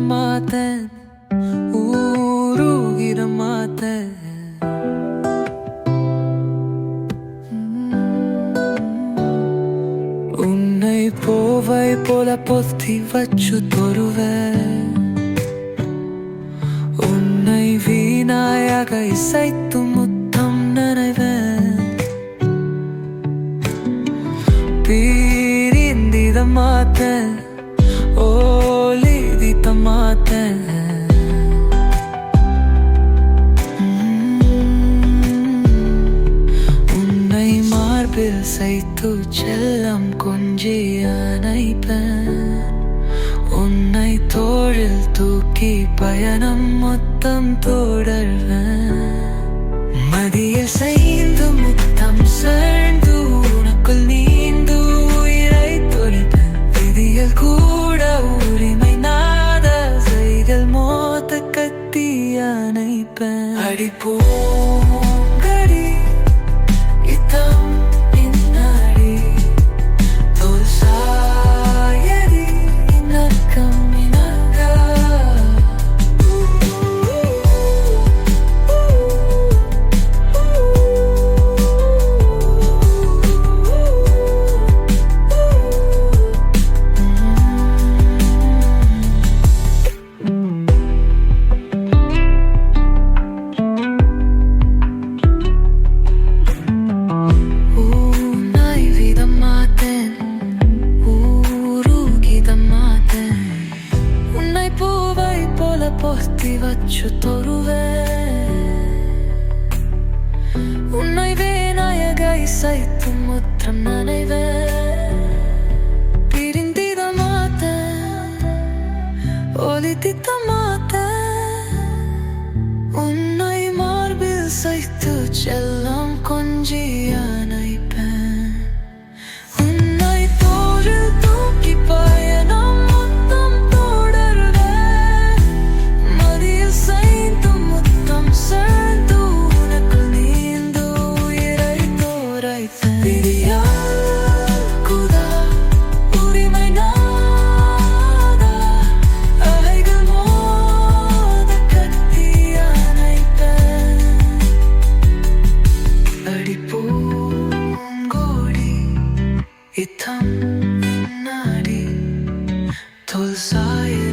மாத்தேன் ஊருகிற மாத்தேன் உன்னை போவை போல பொத்தி வச்சு தொழுவேன் உன்னை வீணாயாக இசைத்து முத்தம் நினைவேன் பீரிந்தித மாத்தேன் ஓலிதித்த மாத்தேன் உன்னை மார்பில் சைத்து செல்லம் கொஞ்சி அணைப்பேன் உன்னை தோளில் தூக்கி பயணம் மொத்தம் தொடர்வேன் மதிய செய்து முத்தம் சேர்ந்து உனக்குள் நீந்து உயிரை தொலைப்பேன் விதியில் கூட உரிமை நாத செய்கள் மோத கத்தி அணைப்பேன் அடிப்பூங்கடி இத்தம் பின்னாடி தோல் சாயடி இணக்கம் பொத்தி வச்சு தொழுவேன் உன்னை வேணாயக இசைத்து முத்திரம் நனைவேன் பிரிந்தித மாத்தேன் ஒலித்தித்த மாத்தேன் உன்னை மார்பில் சைத்து செல்லம் கொஞ்சி அணைப்பேன் உன்னை தோளில் தூக்கி பயணம் இத்தம் நாடி தோல் சாய